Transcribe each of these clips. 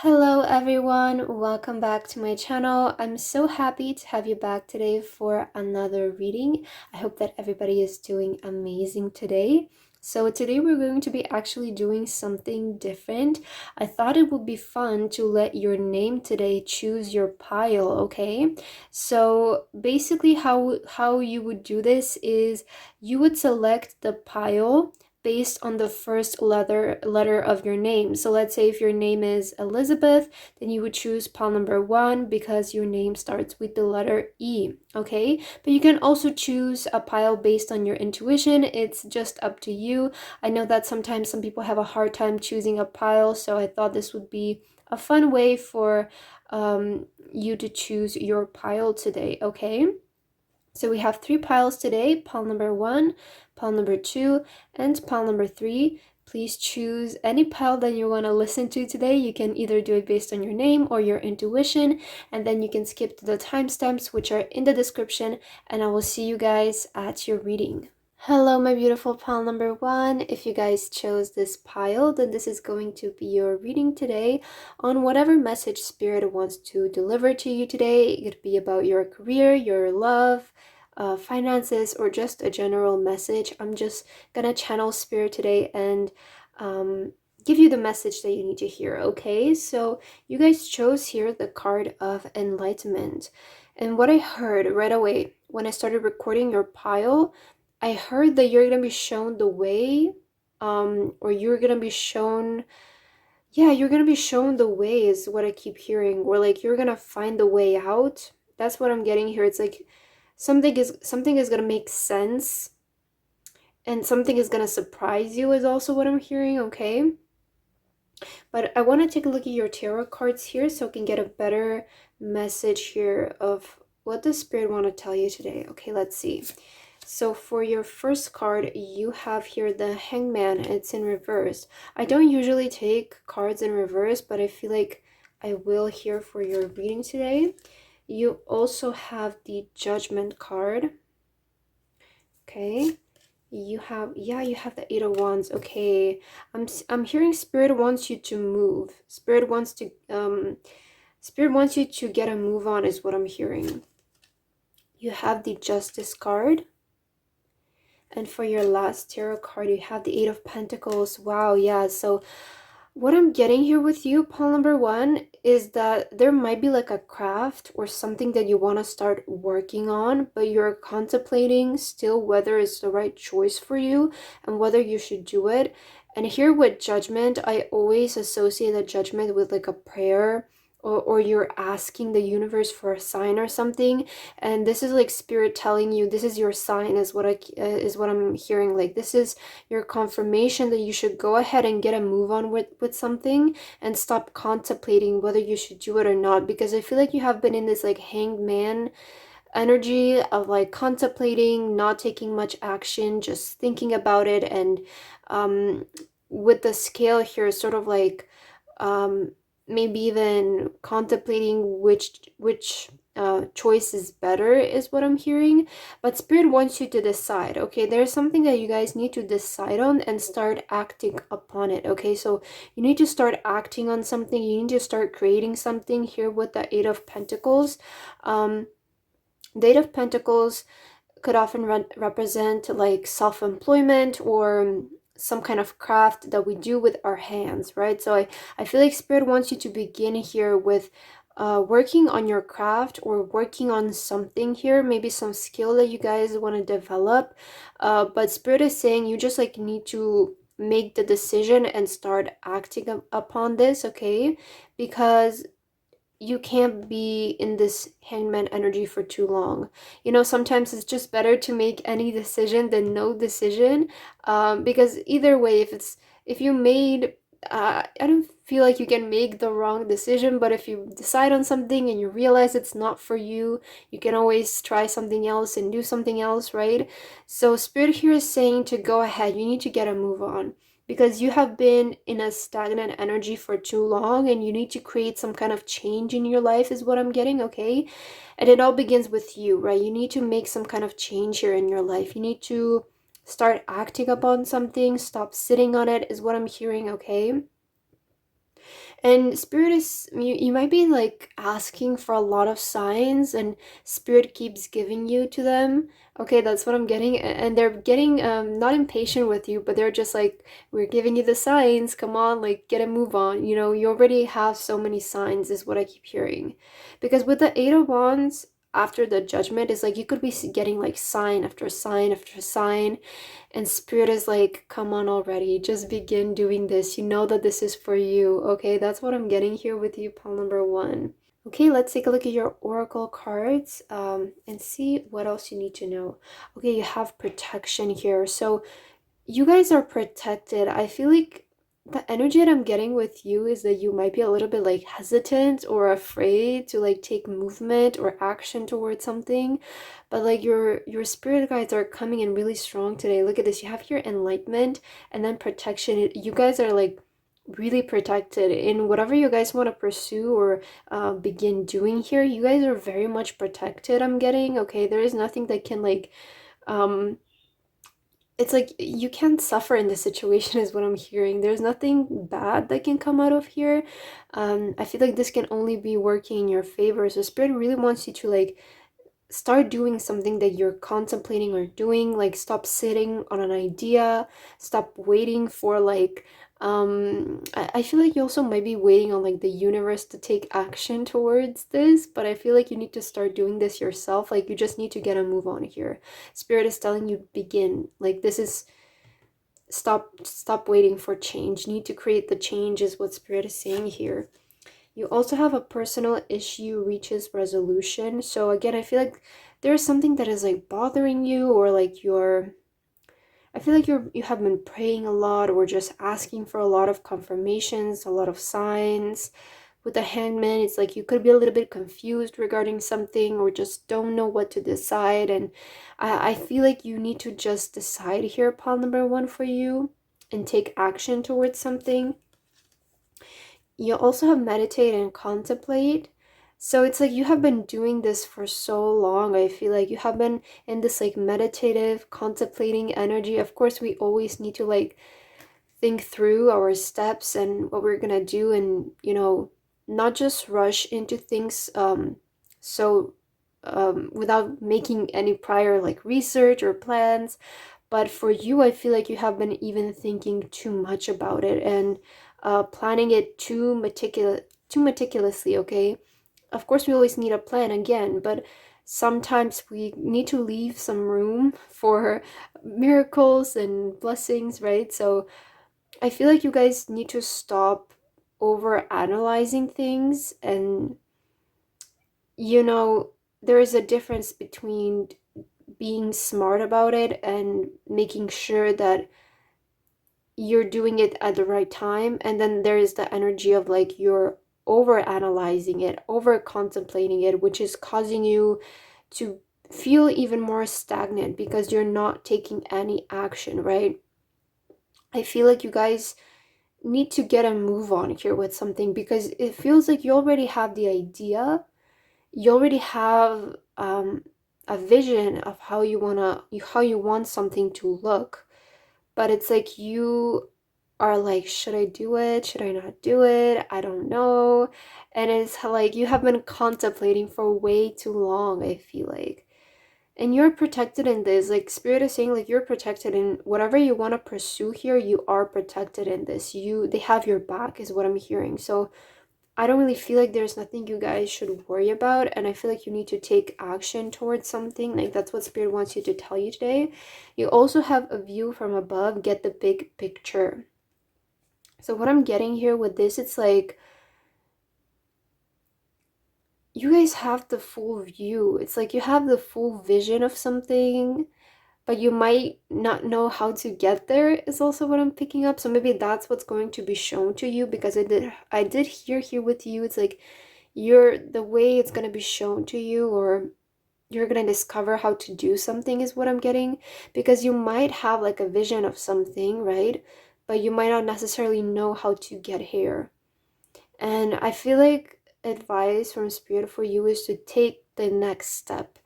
Hello everyone, welcome back to my channel. I'm so happy to have you back today for another reading. I hope that everybody is doing amazing today. So today we're going to be actually doing something different. I thought it would be fun to let your name today choose your pile, okay? So basically how you would do this is you would select the pile based on the first letter of your name. So let's say if your name is Elizabeth, then you would choose pile number 1 because your name starts with the letter E, okay? But you can also choose a pile based on your intuition. It's just up to you. I know that sometimes some people have a hard time choosing a pile, so I thought this would be a fun way for you to choose your pile today, okay? So we have 3 piles today, pile number 1, pile number 2, and pile number 3. Please choose any pile that you want to listen to today. You can either do it based on your name or your intuition, and then you can skip to the timestamps which are in the description, and I will see you guys at your reading. Hello my beautiful pile number 1. If you guys chose this pile, then this is going to be your reading today on whatever message Spirit wants to deliver to you today. It could be about your career, your love, finances, or just a general message. I'm just gonna channel Spirit today and give you the message that you need to hear, okay? So you guys chose here the card of enlightenment. And what I heard right away when I started recording your pile, I heard that you're gonna be shown the way, or you're gonna be shown, yeah, you're gonna be shown the way is what I keep hearing, or like you're gonna find the way out. That's what I'm getting here. It's like something is gonna make sense, and something is gonna surprise you is also what I'm hearing, okay? But I want to take a look at your tarot cards here so I can get a better message here of what the Spirit want to tell you today. Okay, let's see. So for your first card, you have here the Hangman. It's in reverse. I don't usually take cards in reverse, but I feel like I will here for your reading today. You also have the Judgment card. Okay. You have, yeah, you have the 8 of Wands. Okay. I'm hearing Spirit wants you to move. Spirit wants you to get a move on is what I'm hearing. You have the Justice card. And for your last tarot card, you have the 8 of Pentacles. Wow, yeah. So what I'm getting here with you, pile number 1, is that there might be like a craft or something that you want to start working on, but you're contemplating still whether it's the right choice for you and whether you should do it. And here with Judgment, I always associate the Judgment with like a prayer, or you're asking the universe for a sign or something, and this is like Spirit telling you this is your sign, is what I'm hearing. Like this is your confirmation that you should go ahead and get a move on with something and stop contemplating whether you should do it or not, because I feel like you have been in this like hanged man energy of like contemplating, not taking much action, just thinking about it. And with the scale here, sort of like maybe even contemplating which choice is better is what I'm hearing. But Spirit wants you to decide, okay? There's something that you guys need to decide on and start acting upon it, okay? So you need to start acting on something. You need to start creating something here with the 8 of Pentacles. The 8 of Pentacles could often represent like self-employment or some kind of craft that we do with our hands, right? So I feel like Spirit wants you to begin here with working on your craft or working on something here, maybe some skill that you guys want to develop. But Spirit is saying you just like need to make the decision and start acting upon this, okay? Because you can't be in this hangman energy for too long. You know, sometimes it's just better to make any decision than no decision, because either way, if you made I don't feel like you can make the wrong decision, but if you decide on something and you realize it's not for you, you can always try something else and do something else, right? So Spirit here is saying to go ahead. You need to get a move on, because you have been in a stagnant energy for too long and you need to create some kind of change in your life is what I'm getting, okay? And it all begins with you, right? You need to make some kind of change here in your life. You need to start acting upon something, stop sitting on it is what I'm hearing, okay? And spirit is, you might be like asking for a lot of signs, and spirit keeps giving you to them. Okay, that's what I'm getting. And they're getting not impatient with you, but they're just like, we're giving you the signs, come on, like get a move on. You know, you already have so many signs is what I keep hearing. Because with the Eight of Wands, after the Judgment, is like you could be getting like sign after sign after sign, and spirit is like, come on already, just begin doing this. You know that this is for you. Okay, that's what I'm getting here with you, pile number one. Okay, let's take a look at your oracle cards and see what else you need to know. Okay, you have protection here. So you guys are protected. I feel like the energy that I'm getting with you is that you might be a little bit like hesitant or afraid to like take movement or action towards something, but like your spirit guides are coming in really strong today. Look at this. You have your enlightenment and then protection. You guys are like really protected in whatever you guys want to pursue or begin doing here. You guys are very much protected, I'm getting. Okay, there is nothing that can like um it's like you can't suffer in this situation is what I'm hearing. There's nothing bad that can come out of here. I feel like this can only be working in your favor. So spirit really wants you to like start doing something that you're contemplating or doing. Like stop sitting on an idea, stop waiting for like I feel like you also might be waiting on like the universe to take action towards this, but I feel like you need to start doing this yourself. Like you just need to get a move on here. Spirit is telling you begin. Like this is stop waiting for change. You need to create the change is what spirit is saying here. You also have a personal issue reaches resolution. So again, I feel like there's something that is like bothering you, or like I feel like you have been praying a lot or just asking for a lot of confirmations, a lot of signs. With the Hangman, it's like you could be a little bit confused regarding something or just don't know what to decide. And I feel like you need to just decide here, pile number one, for you and take action towards something. You also have meditate and contemplate. So it's like you have been doing this for so long. I feel like you have been in this like meditative, contemplating energy. Of course, we always need to like think through our steps and what we're gonna do, and you know, not just rush into things so without making any prior like research or plans. But for you, I feel like you have been even thinking too much about it and planning it too meticulously. Okay, of course we always need a plan again, but sometimes we need to leave some room for miracles and blessings, right? So I feel like you guys need to stop over analyzing things, and you know, there is a difference between being smart about it and making sure that you're doing it at the right time, and then there is the energy of like you're over analyzing it, over contemplating it, which is causing you to feel even more stagnant because you're not taking any action, right? I feel like you guys need to get a move on here with something, because it feels like you already have the idea, you already have a vision of how you want something to look, but it's like you are like, should I do it, should I not do it, I don't know. And it's like you have been contemplating for way too long, I feel like. And you're protected in this. Like spirit is saying like you're protected in whatever you want to pursue here. You are protected in this. They have your back is what I'm hearing. So I don't really feel like there's nothing you guys should worry about, and I feel like you need to take action towards something. Like that's what spirit wants you to tell you today. You also have a view from above, get the big picture. So what I'm getting here with this, it's like you guys have the full view. It's like you have the full vision of something, but you might not know how to get there is also what I'm picking up. So maybe that's what's going to be shown to you, because I did hear here with you, it's like you're the way it's going to be shown to you, or you're going to discover how to do something is what I'm getting, because you might have like a vision of something, right? But you might not necessarily know how to get here. And I feel like advice from spirit for you is to take the next step.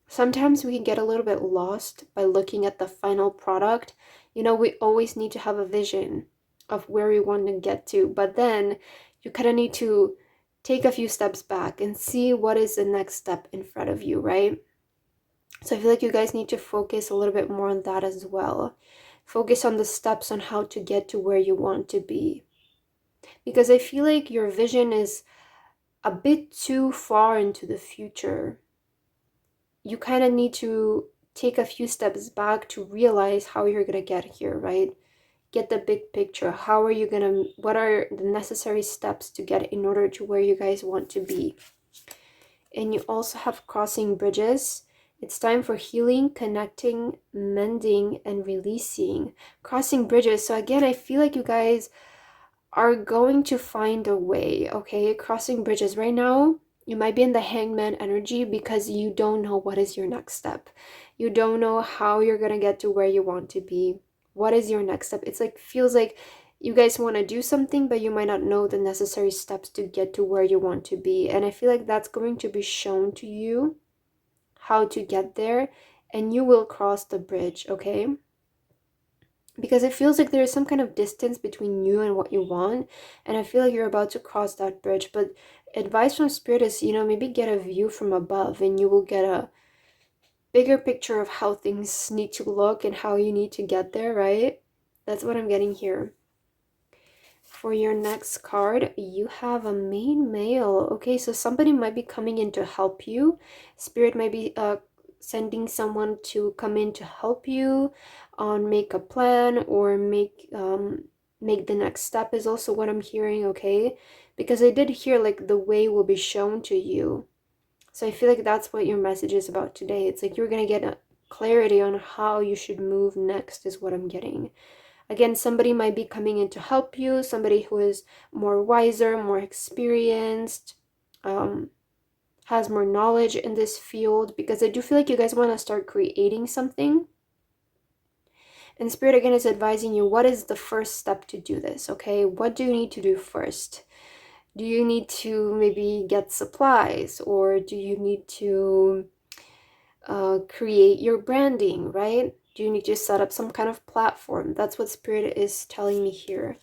Sometimes we can get a little bit lost by looking at the final product. You know, we always need to have a vision. of where you want to get to. But then you kind of need to take a few steps back and see what is the next step in front of you, right? So I feel like you guys need to focus a little bit more on that as well. Focus on the steps on how to get to where you want to be. Because I feel like your vision is a bit too far into the future. You kind of need to take a few steps back to realize how you're going to get here, right? Get the big picture. How are you going to, what are the necessary steps to get in order to where you guys want to be? And you also have crossing bridges. It's time for healing, connecting, mending, and releasing. Crossing bridges. So again, I feel like you guys are going to find a way, okay? Crossing bridges. Right now, you might be in the hangman energy because you don't know what is your next step. You don't know how you're going to get to where you want to be. What is your next step? It's like, feels like you guys want to do something, but you might not know the necessary steps to get to where you want to be. And I feel like that's going to be shown to you how to get there, and you will cross the bridge, okay? Because it feels like there's some kind of distance between you and what you want, and I feel like you're about to cross that bridge. But advice from spirit is, maybe get a view from above, and you will get a bigger picture of how things need to look and how you need to get there, right? That's what I'm getting here. For your next card, you have a main male. Okay, so somebody might be coming in to help you. Spirit might be sending someone to come in to help you on make a plan or make the next step is also what I'm hearing, okay? Because I did hear like the way will be shown to you. So I feel like that's what your message is about today. It's like you're gonna get a clarity on how you should move next is what I'm getting. Again, somebody might be coming in to help you, somebody who is more wiser, more experienced, has more knowledge in this field, because I do feel like you guys want to start creating something. And Spirit again is advising you, what is the first step to do this, okay? What do you need to do first? Do you need to maybe get supplies, or do you need to create your branding, right? Do you need to set up some kind of platform? That's what Spirit is telling me here.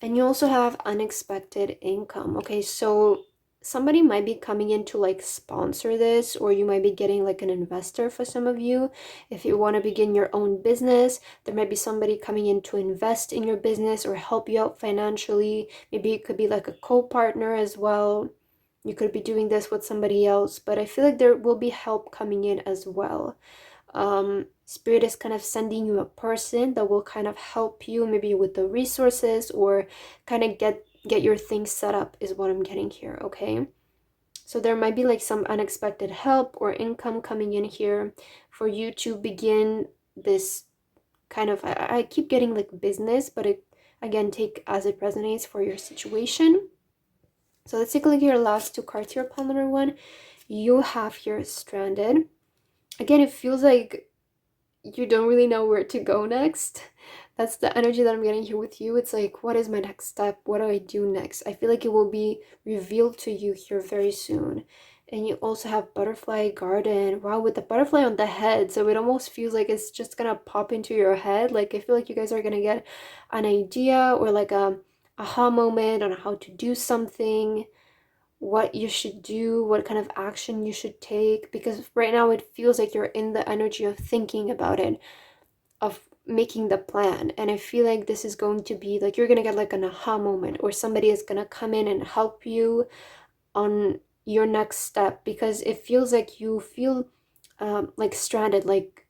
And you also have unexpected income. Okay, so somebody might be coming in to like sponsor this, or you might be getting like an investor for some of you. If you want to begin your own business, there might be somebody coming in to invest in your business or help you out financially. Maybe it could be like a co-partner as well. You could be doing this with somebody else, but I feel like there will be help coming in as well. Spirit is kind of sending you a person that will kind of help you maybe with the resources or kind of get your things set up is what I'm getting here, okay? So there might be like some unexpected help or income coming in here for you to begin this kind of, I keep getting like business, but it again, take as it resonates for your situation. So let's take a look at your last two cards here, pile number one. You have here stranded. Again, it feels like you don't really know where to go next. That's the energy that I'm getting here with you. It's like, what is my next step? What do I do next? I feel like it will be revealed to you here very soon. And you also have butterfly garden. Wow, with the butterfly on the head. So it almost feels like it's just gonna pop into your head. Like I feel like you guys are gonna get an idea or like a aha moment on how to do something, what you should do, what kind of action you should take, because right now it feels like you're in the energy of thinking about it, of making the plan. And I feel like this is going to be like you're gonna get like an aha moment, or somebody is gonna come in and help you on your next step, because it feels like you feel like stranded, like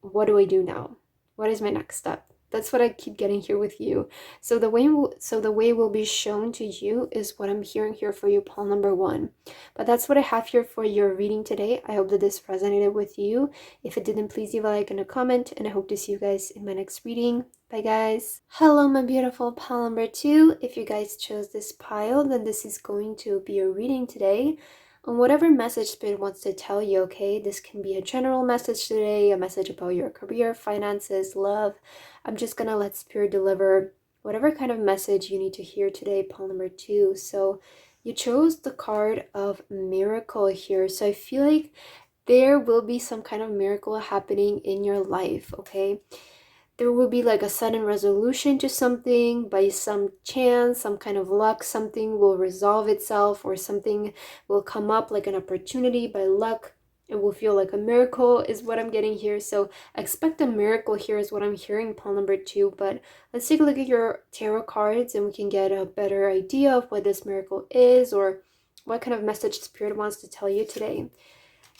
what do I do now? What is my next step? That's what I keep getting here with you. So the way will be shown to you is what I'm hearing here for you, pile number one. But that's what I have here for your reading today. I hope that this resonated with you. If it didn't, please leave a like and a comment, and I hope to see you guys in my next reading. Bye guys. Hello my beautiful pile number two. If you guys chose this pile, then this is going to be your reading today on whatever message Spirit wants to tell you, okay? This can be a general message today, a message about your career, finances, love. I'm just gonna let Spirit deliver whatever kind of message you need to hear today, pile number two. So you chose the card of miracle here. So I feel like there will be some kind of miracle happening in your life, okay? there will be like a sudden resolution to something by some chance, some kind of luck, something will resolve itself, or something will come up like an opportunity by luck. It will feel like a miracle is what I'm getting here. So expect a miracle here is what I'm hearing, pile number 2. But let's take a look at your tarot cards and we can get a better idea of what this miracle is, or what kind of message Spirit wants to tell you today.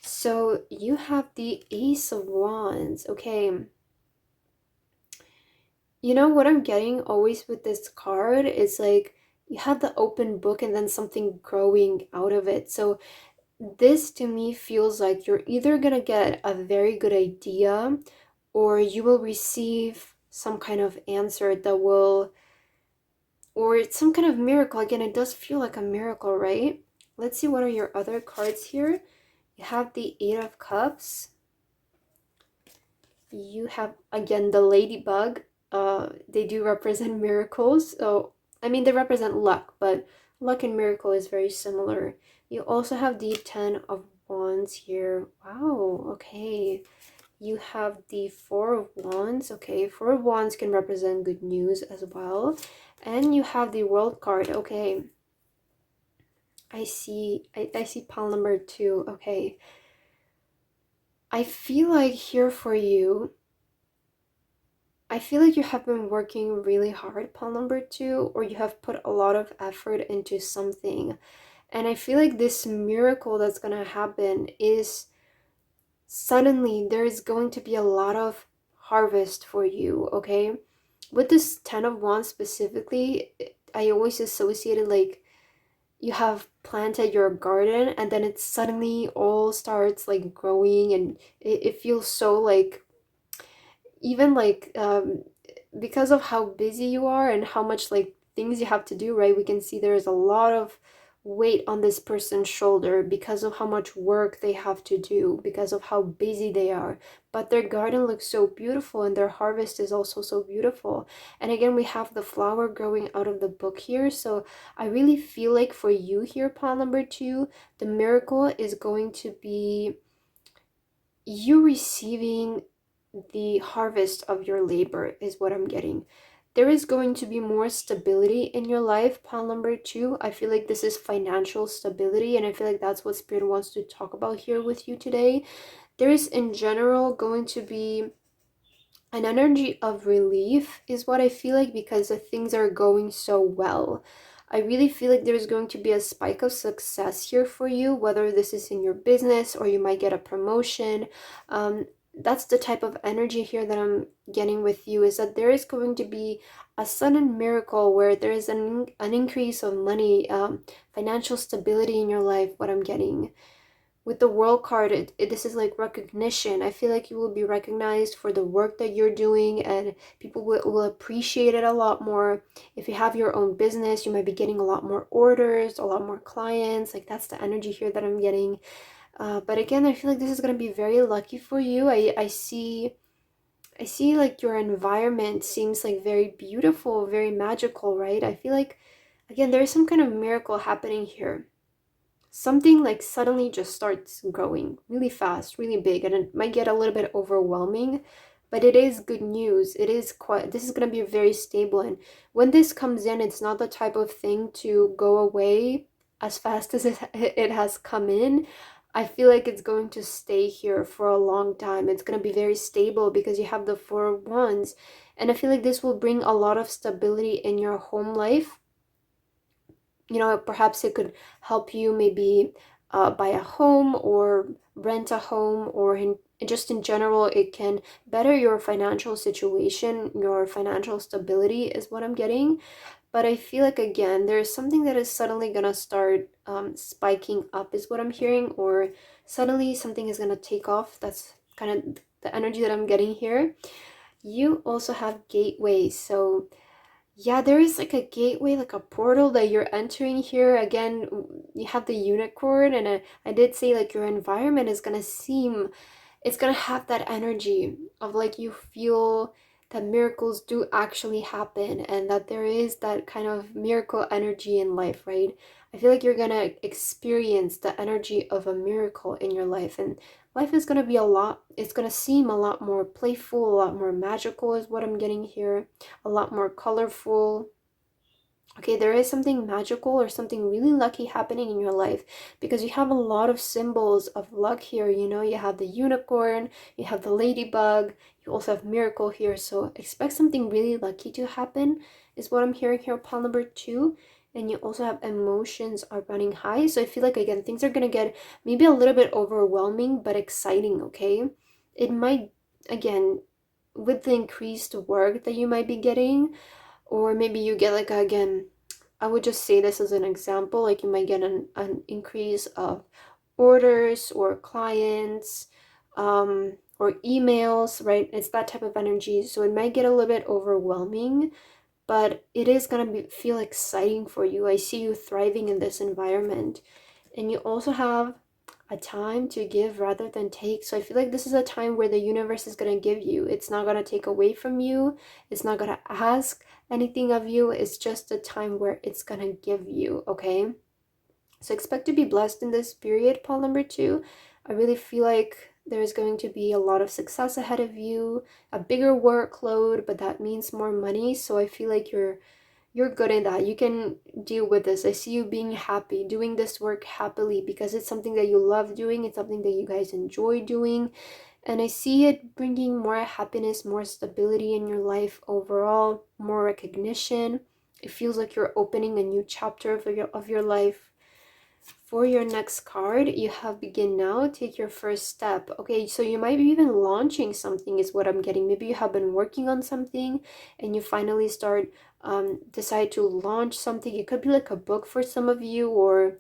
So you have the Ace of Wands. Okay. You know what I'm getting always with this card is like you have the open book and then something growing out of it. So this to me feels like you're either gonna get a very good idea or you will receive some kind of answer that will, or it's some kind of miracle. Again, it does feel like a miracle, right? Let's see, what are your other cards here? You have the Eight of Cups. You have, again, the ladybug. They do represent miracles. So, I mean, they represent luck, but luck and miracle is very similar. You also have the Ten of Wands here. Wow, okay. You have the Four of Wands. Okay, Four of Wands can represent good news as well. And you have the World card. Okay. I see pile number 2. Okay. I feel like here for you, I feel like you have been working really hard, pile number 2, or you have put a lot of effort into something. And I feel like this miracle that's going to happen is suddenly there is going to be a lot of harvest for you, okay? With this Ten of Wands specifically, I always associated like you have planted your garden and then it suddenly all starts like growing, and it feels so like, even like because of how busy you are and how much like things you have to do, right? We can see there's a lot of weight on this person's shoulder because of how much work they have to do, because of how busy they are. But their garden looks so beautiful and their harvest is also so beautiful. And again, we have the flower growing out of the book here. So I really feel like for you here, pile number 2, the miracle is going to be you receiving the harvest of your labor is what I'm getting. There is going to be more stability in your life, pile number 2. I feel like this is financial stability, and I feel like that's what Spirit wants to talk about here with you today. There is in general going to be an energy of relief is what I feel like, because the things are going so well. I really feel like there's going to be a spike of success here for you, whether this is in your business or you might get a promotion. That's the type of energy here that I'm getting with you, is that there is going to be a sudden miracle where there is an increase of money, financial stability in your life, what I'm getting. With the World card, this is like recognition. I feel like you will be recognized for the work that you're doing, and people will appreciate it a lot more. If you have your own business, you might be getting a lot more orders, a lot more clients. Like, that's the energy here that I'm getting. But again, I feel like this is going to be very lucky for you. I see like your environment seems like very beautiful, very magical, right? I feel like, again, there's some kind of miracle happening here. Something like suddenly just starts growing really fast, really big, and it might get a little bit overwhelming, but it is good news. It is quite, this is going to be very stable, and when this comes in, it's not the type of thing to go away as fast as it has come in. I feel like it's going to stay here for a long time. It's going to be very stable because you have the Four of Wands, and I feel like this will bring a lot of stability in your home life. You know, perhaps it could help you maybe buy a home or rent a home, or just in general, it can better your financial situation, your financial stability is what I'm getting. But I feel like, again, there's something that is suddenly gonna start spiking up is what I'm hearing, or suddenly something is gonna take off. That's kind of the energy that I'm getting here. You also have gateways, so yeah, there is like a gateway, like a portal that you're entering here. Again, you have the unicorn, and I did say like your environment is gonna seem, it's gonna have that energy of like you feel that miracles do actually happen and that there is that kind of miracle energy in life, right? I feel like you're gonna experience the energy of a miracle in your life, and life is gonna be a lot, it's gonna seem a lot more playful, a lot more magical is what I'm getting here, a lot more colorful. Okay, there is something magical or something really lucky happening in your life because you have a lot of symbols of luck here. You know, you have the unicorn, you have the ladybug, you also have miracle here. So expect something really lucky to happen is what I'm hearing here, pile number 2. And you also have emotions are running high. So I feel like, again, things are going to get maybe a little bit overwhelming, but exciting, okay? It might, again, with the increased work that you might be getting, or maybe you get like, again, I would just say this as an example, like you might get an increase of orders or clients, or emails, right? It's that type of energy, so it might get a little bit overwhelming, but it is going to feel exciting for you. I see you thriving in this environment. And you also have a time to give rather than take. So I feel like this is a time where the universe is going to give you. It's not going to take away from you. It's not going to ask anything of you. It's just a time where it's going to give you, okay? So expect to be blessed in this period, pile number 2. I really feel like there's going to be a lot of success ahead of you, a bigger workload, but that means more money. So I feel like you're good in that. You can deal with this. I see you being happy, doing this work happily because it's something that you love doing. It's something that you guys enjoy doing. And I see it bringing more happiness, more stability in your life overall, more recognition. It feels like you're opening a new chapter of your life. For your next card, you have begin now, take your first step. Okay, so you might be even launching something is what I'm getting. Maybe you have been working on something and you finally decide to launch something. It could be like a book for some of you, or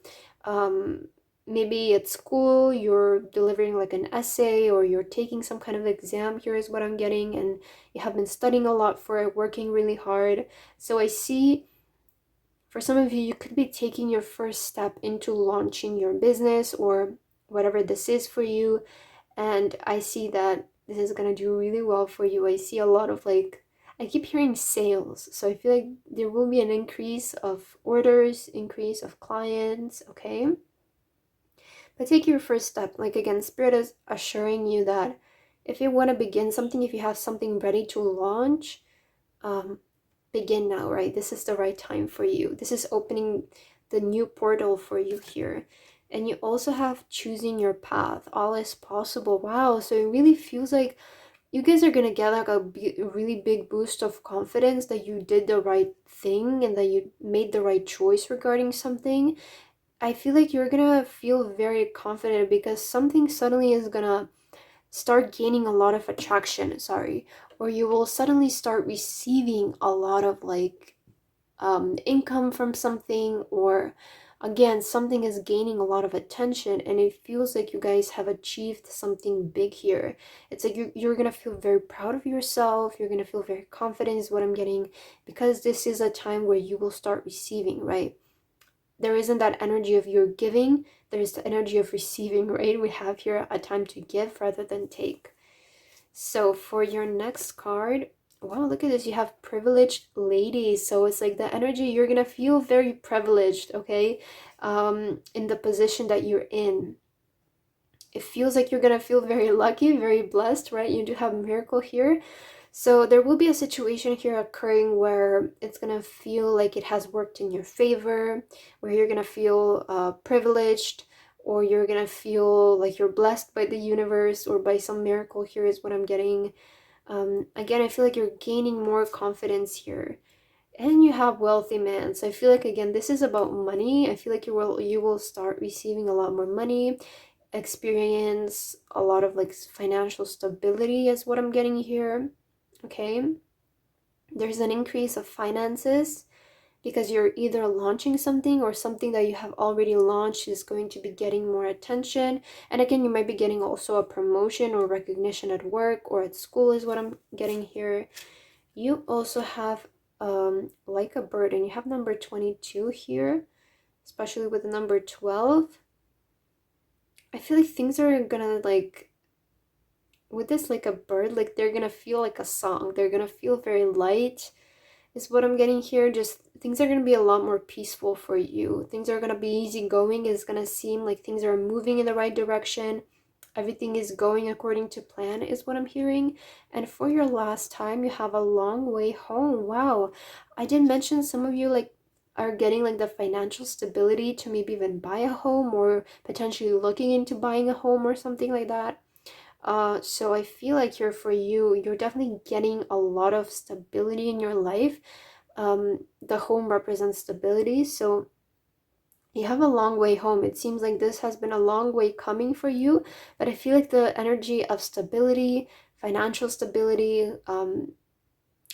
maybe at school you're delivering like an essay, or you're taking some kind of exam. Here is what I'm getting, and you have been studying a lot for it, working really hard. So I see for some of you, you could be taking your first step into launching your business or whatever this is for you. And I see that this is going to do really well for you. I see a lot of like, I keep hearing sales. So I feel like there will be an increase of orders, increase of clients, okay? But take your first step. Like, again, Spirit is assuring you that if you want to begin something, if you have something ready to launch, um, begin now, right? This is the right time for you. This is opening the new portal for you here. And you also have choosing your path. All is possible. Wow. So it really feels like you guys are going to get like a really big boost of confidence that you did the right thing and that you made the right choice regarding something. I feel like you're going to feel very confident because something suddenly is going to start gaining a lot of attraction, sorry, or you will suddenly start receiving a lot of like income from something, or again, something is gaining a lot of attention and it feels like you guys have achieved something big here. It's like you're gonna feel very proud of yourself, you're gonna feel very confident is what I'm getting, because this is a time where you will start receiving, right? There isn't that energy of you're giving, there's the energy of receiving, right? We have here a time to give rather than take. So for your next card, wow, look at this. You have privileged ladies. So it's like the energy, you're gonna feel very privileged, okay? In the position that you're in. It feels like you're gonna feel very lucky, very blessed, right? You do have a miracle here. So there will be a situation here occurring where it's gonna feel like it has worked in your favor, where you're gonna feel privileged, or you're gonna feel like you're blessed by the universe or by some miracle. Here is what I'm getting. Again, I feel like you're gaining more confidence here. And you have wealthy man. So I feel like, again, this is about money. I feel like you will start receiving a lot more money, experience a lot of like financial stability is what I'm getting here. Okay, there's an increase of finances because you're either launching something or something that you have already launched is going to be getting more attention. And again, you might be getting also a promotion or recognition at work or at school is what I'm getting here. You also have like a bird, and you have number 22 here, especially with the number 12. I feel like things are gonna like with this like a bird, like they're gonna feel like a song. They're gonna feel very light, is what I'm getting here. Just things are gonna be a lot more peaceful for you. Things are gonna be easygoing. It's gonna seem like things are moving in the right direction. Everything is going according to plan, is what I'm hearing. And for your last time, you have a long way home. Wow. I did mention some of you like are getting like the financial stability to maybe even buy a home, or potentially looking into buying a home or something like that. So I feel like here for you, you're definitely getting a lot of stability in your life. The home represents stability, so you have a long way home. It seems like this has been a long way coming for you, but I feel like the energy of stability, financial stability,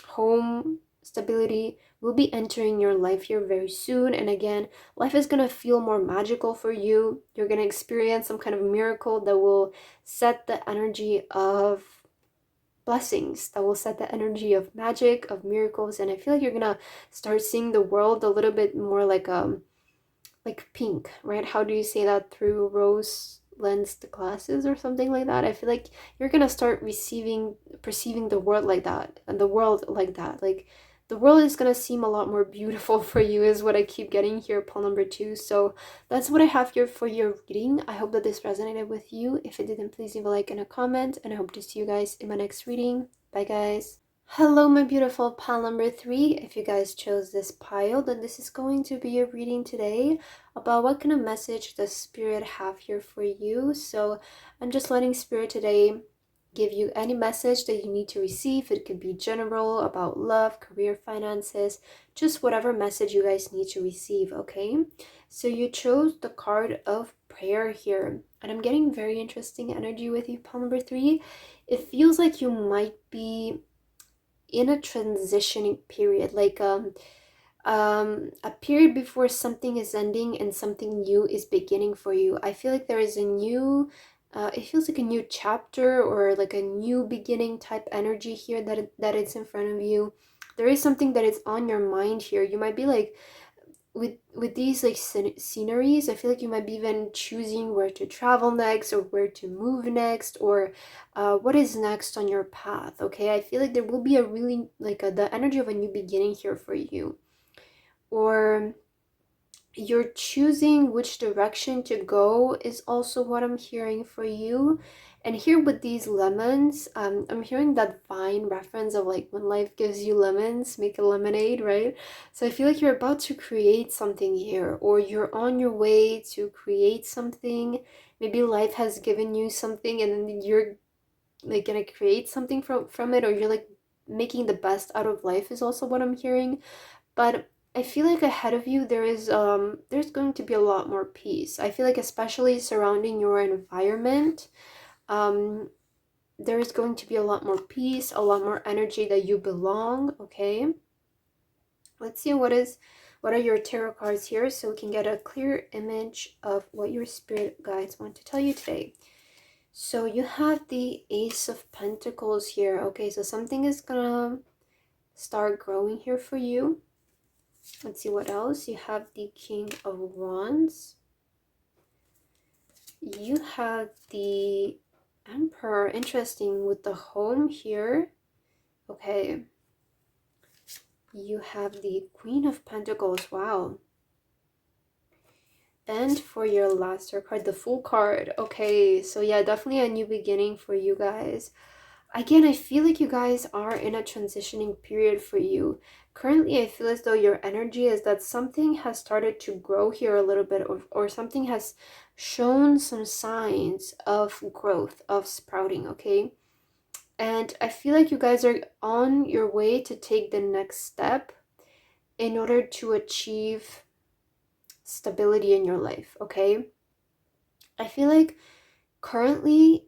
home stability will be entering your life here very soon. And again, life is going to feel more magical for you. You're going to experience some kind of miracle that will set the energy of blessings, that will set the energy of magic, of miracles. And I feel like you're going to start seeing the world a little bit more like pink, right? How do you say that? Through rose lensed glasses or something like that. I feel like you're gonna start perceiving the world like that, and the world like that. Like the world is gonna seem a lot more beautiful for you, is what I keep getting here, pole number 2. So that's what I have here for your reading. I hope that this resonated with you. If it didn't, please leave a like and a comment, and I hope to see you guys in my next reading. Bye guys. Hello, my beautiful pile number 3. If you guys chose this pile, then this is going to be a reading today about what kind of message does Spirit have here for you. So I'm just letting Spirit today give you any message that you need to receive. It could be general, about love, career, finances, just whatever message you guys need to receive, okay? So you chose the card of prayer here, and I'm getting very interesting energy with you, pile number 3. It feels like you might be in a transitioning period, like a period before something is ending and something new is beginning for you. I feel like there is a new it feels like a new chapter, or like a new beginning type energy here that it's in front of you. There is something that is on your mind here. You might be like, with these like sceneries, I feel like you might be even choosing where to travel next, or where to move next, or what is next on your path. Okay, I feel like there will be a really like the energy of a new beginning here for you, or you're choosing which direction to go, is also what I'm hearing for you. And here with these lemons, I'm hearing that vine reference of like when life gives you lemons, make a lemonade, right? So I feel like you're about to create something here, or you're on your way to create something. Maybe life has given you something, and then you're like gonna create something from it, or you're like making the best out of life, is also what I'm hearing. But I feel like ahead of you there's going to be a lot more peace. I feel like especially surrounding your environment, um there's going to be a lot more peace, a lot more energy that you belong, okay? Let's see what are your tarot cards here, so we can get a clear image of what your spirit guides want to tell you today. So you have the Ace of Pentacles here. Okay, so something is gonna start growing here for you. Let's see what else. You have the King of Wands. You have the Emperor. Interesting, with the home here. Okay. You have the Queen of Pentacles. Wow. And for your last card, the Fool card. Okay, so yeah, definitely a new beginning for you guys. Again, I feel like you guys are in a transitioning period for you. Currently, I feel as though your energy is that something has started to grow here a little bit, or something has shown some signs of growth, of sprouting, okay? And I feel like you guys are on your way to take the next step in order to achieve stability in your life, okay? I feel like currently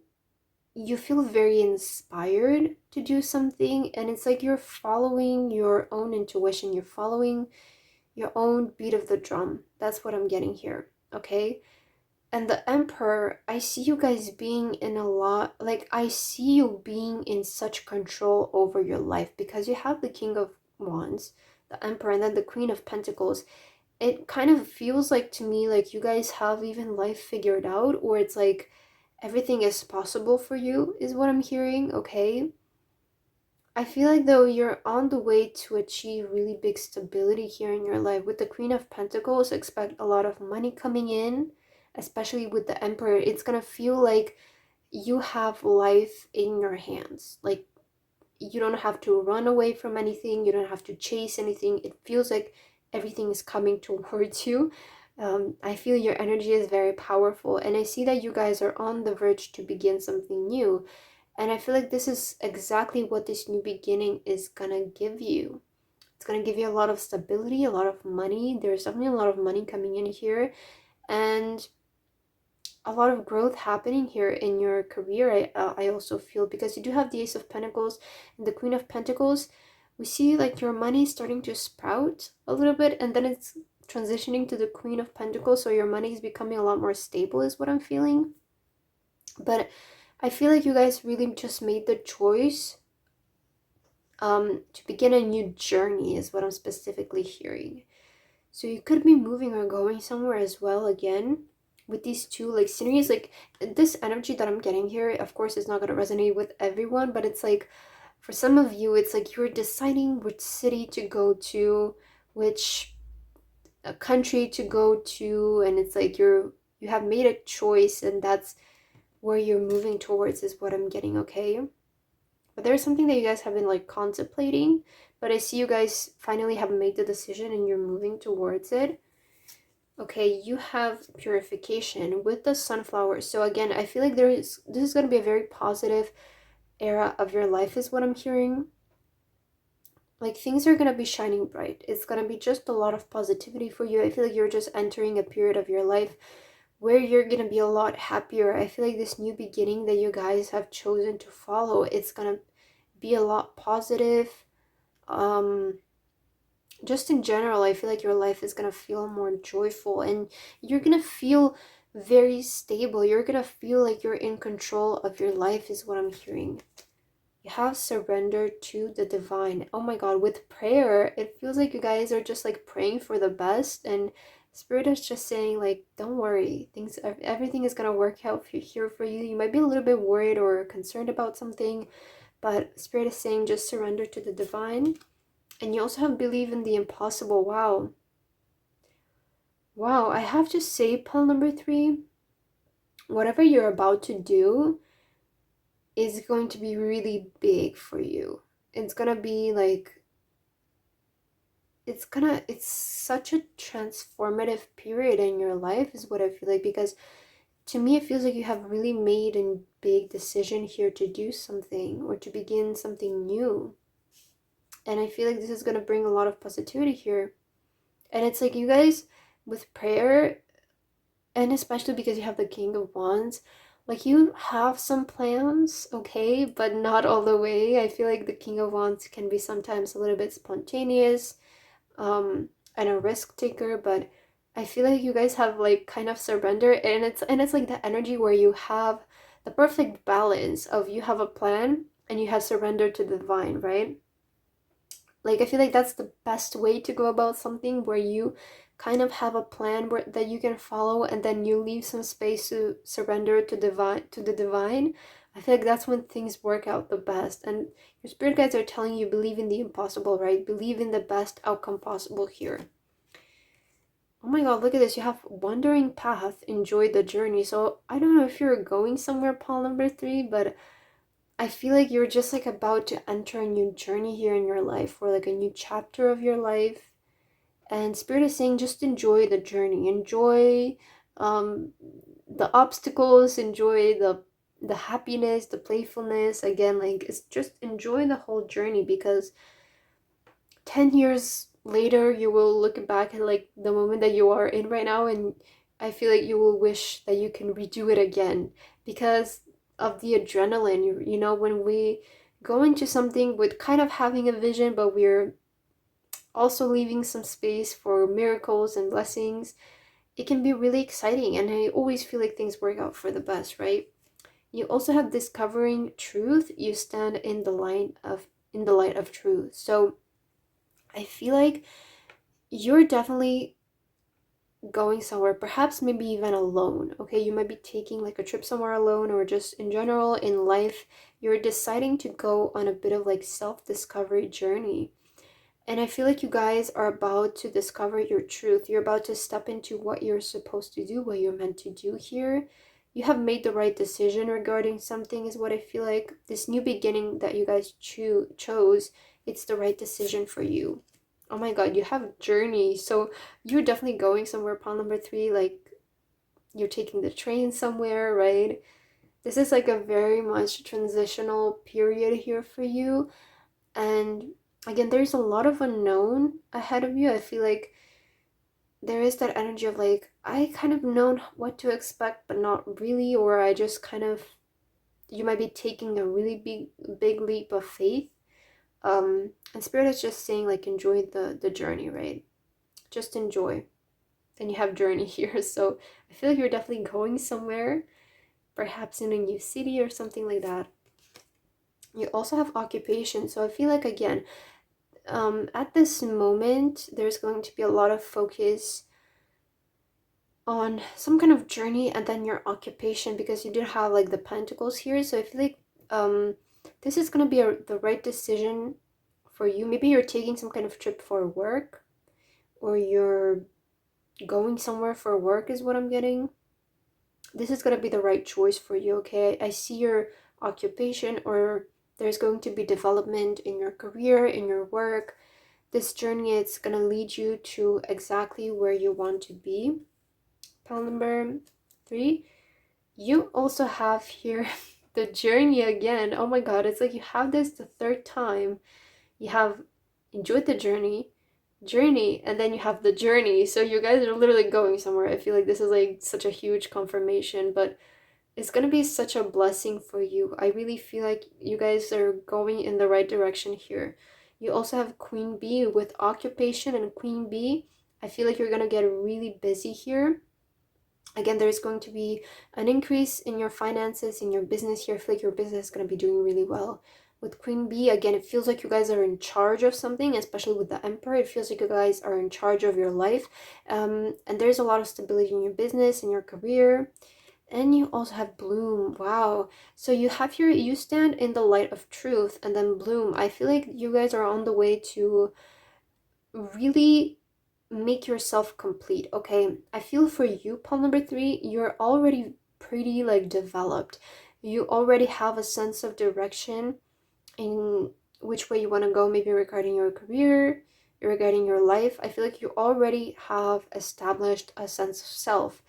you feel very inspired to do something, and it's like you're following your own intuition, you're following your own beat of the drum. That's what I'm getting here, okay? And the Emperor, I see you guys being in a lot, like I see you being in such control over your life, because you have the King of Wands, the Emperor, and then the Queen of Pentacles. It kind of feels like to me like you guys have even life figured out, or it's like everything is possible for you is what I'm hearing, okay? I feel like though you're on the way to achieve really big stability here in your life. With the Queen of Pentacles, expect a lot of money coming in, especially with the Emperor. It's gonna feel like you have life in your hands. Like you don't have to run away from anything, you don't have to chase anything. It feels like everything is coming towards you. I feel your energy is very powerful, and I see that you guys are on the verge to begin something new. And I feel like this is exactly what this new beginning is gonna give you. It's gonna give you a lot of stability, a lot of money. There's definitely a lot of money coming in here, and a lot of growth happening here in your career. I also feel, because you do have the Ace of Pentacles and the Queen of Pentacles. We see like your money starting to sprout a little bit, and then it's transitioning to the Queen of Pentacles, so your money is becoming a lot more stable is what I'm feeling. But I feel like you guys really just made the choice to begin a new journey is what I'm specifically hearing. So you could be moving or going somewhere as well again with these two like sceneries. Like this energy that I'm getting here, of course, is not going to resonate with everyone, but it's like for some of you, it's like you're deciding which city to go to, which country to go to, and it's like you have made a choice, and that's where you're moving towards is what I'm getting, okay? But there's something that you guys have been like contemplating, but I see you guys finally have made the decision and you're moving towards it. Okay, you have purification with the sunflower. So again, I feel like this is going to be a very positive era of your life is what I'm hearing. Like things are going to be shining bright. It's going to be just a lot of positivity for you. I feel like you're just entering a period of your life where you're going to be a lot happier. I feel like this new beginning that you guys have chosen to follow, it's going to be a lot positive. Just in general, I feel like your life is gonna feel more joyful, and you're gonna feel very stable. You're gonna feel like you're in control of your life is what I'm hearing. You have surrendered to the divine. Oh my god, with prayer, it feels like you guys are just like praying for the best, and Spirit is just saying like, don't worry, everything is gonna work out here for you. You might be a little bit worried or concerned about something, but Spirit is saying just surrender to the divine. And you also have believe in the impossible. Wow. Wow, I have to say, pile number 3, whatever you're about to do is going to be really big for you. It's gonna be like, it's such a transformative period in your life is what I feel like, because to me it feels like you have really made a big decision here to do something or to begin something new. And I feel like this is gonna bring a lot of positivity here. And it's like you guys, with prayer, and especially because you have the King of Wands, like you have some plans, okay, but not all the way. I feel like the King of Wands can be sometimes a little bit spontaneous, and a risk taker, but I feel like you guys have like kind of surrender, and it's like the energy where you have the perfect balance of you have a plan and you have surrendered to the divine, right? Like I feel like that's the best way to go about something, where you kind of have a plan that you can follow, and then you leave some space to surrender to the divine. I feel like that's when things work out the best, and your spirit guides are telling you believe in the impossible, right? Believe in the best outcome possible here. Oh my god, look at this. You have wandering path, enjoy the journey. So I don't know if you're going somewhere, Paul number 3, but I feel like you're just like about to enter a new journey here in your life, or like a new chapter of your life. And Spirit is saying just enjoy the journey. Enjoy the obstacles, enjoy the happiness, the playfulness. Again, like it's just enjoy the whole journey, because 10 years later you will look back at like the moment that you are in right now, and I feel like you will wish that you can redo it again, because of the adrenaline. You know, when we go into something with kind of having a vision, but we're also leaving some space for miracles and blessings, it can be really exciting, and I always feel like things work out for the best, right? You also have discovering truth. You stand in the light of truth. So I feel like you're definitely going somewhere, perhaps maybe even alone. Okay, you might be taking like a trip somewhere alone, or just in general in life, you're deciding to go on a bit of like self-discovery journey. And I feel like you guys are about to discover your truth. You're about to step into what you're supposed to do, what you're meant to do here. You have made the right decision regarding something, is what I feel like. This new beginning that you guys chose, it's the right decision for you. Oh my god, you have journey. So you're definitely going somewhere, pawn number 3. Like, you're taking the train somewhere, right? This is like a very much transitional period here for you. And again, there's a lot of unknown ahead of you. I feel like there is that energy of like, I kind of know what to expect, but not really, or I just kind of, you might be taking a really big leap of faith. And Spirit is just saying like, enjoy the journey, right? Just enjoy. And you have journey here, so I feel like you're definitely going somewhere, perhaps in a new city or something like that. You also have occupation, so I feel like again, at this moment, there's going to be a lot of focus on some kind of journey and then your occupation, because you did have like the pentacles here. So I feel like this is going to be the right decision for you. Maybe you're taking some kind of trip for work, or you're going somewhere for work is what I'm getting. This is going to be the right choice for you, okay? I see your occupation, or there's going to be development in your career, in your work. This journey, it's going to lead you to exactly where you want to be. Pile number 3. You also have here the journey again. Oh my god, it's like you have this the third time. You have enjoyed the journey, and then you have the journey. So you guys are literally going somewhere. I feel like this is like such a huge confirmation, but it's gonna be such a blessing for you. I really feel like you guys are going in the right direction here. You also have Queen Bee with occupation, and Queen Bee, I feel like you're gonna get really busy here. Again, there's going to be an increase in your finances, in your business here. I feel like your business is going to be doing really well. With Queen Bee, again, it feels like you guys are in charge of something, especially with the Emperor. It feels like you guys are in charge of your life. And there's a lot of stability in your business, in your career. And you also have Bloom. Wow. So you have here, you stand in the light of truth, and then Bloom. I feel like you guys are on the way to really make yourself complete. Okay, I feel for you, pawn number 3, you're already pretty like developed. You already have a sense of direction in which way you want to go, maybe regarding your career, regarding your life. I feel like you already have established a sense of self,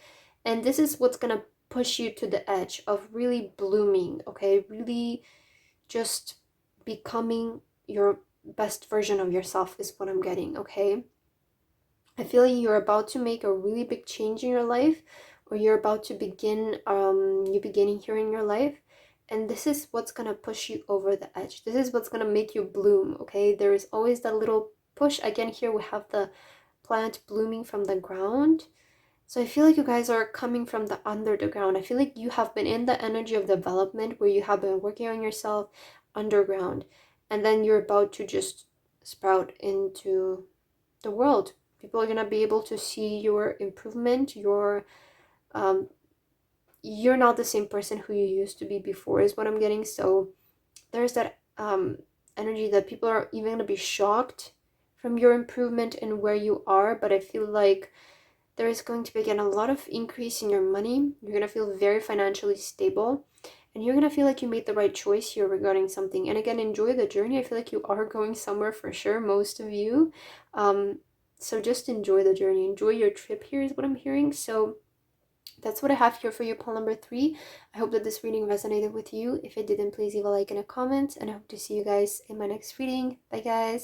and this is what's gonna push you to the edge of really blooming. Okay, really just becoming your best version of yourself is what I'm getting. Okay, I feel like you're about to make a really big change in your life, or you're about to begin new beginning here in your life, and this is what's gonna push you over the edge. This is what's gonna make you bloom. Okay, there is always that little push. Again, here we have the plant blooming from the ground. So I feel like you guys are coming from the under the ground. I feel like you have been in the energy of development, where you have been working on yourself underground, and then you're about to just sprout into the world. People are gonna be able to see your improvement. Um, you're not the same person who you used to be before, is what I'm getting. So there's that energy that people are even gonna be shocked from your improvement and where you are. But I feel like there is going to be again a lot of increase in your money. You're gonna feel very financially stable, and you're gonna feel like you made the right choice here regarding something. And again, enjoy the journey. I feel like you are going somewhere for sure, most of you. So just enjoy the journey, enjoy your trip here is what I'm hearing. So that's what I have here for you, pawn number 3. I hope that this reading resonated with you. If it didn't, please leave a like and a comment, and I hope to see you guys in my next reading. Bye guys.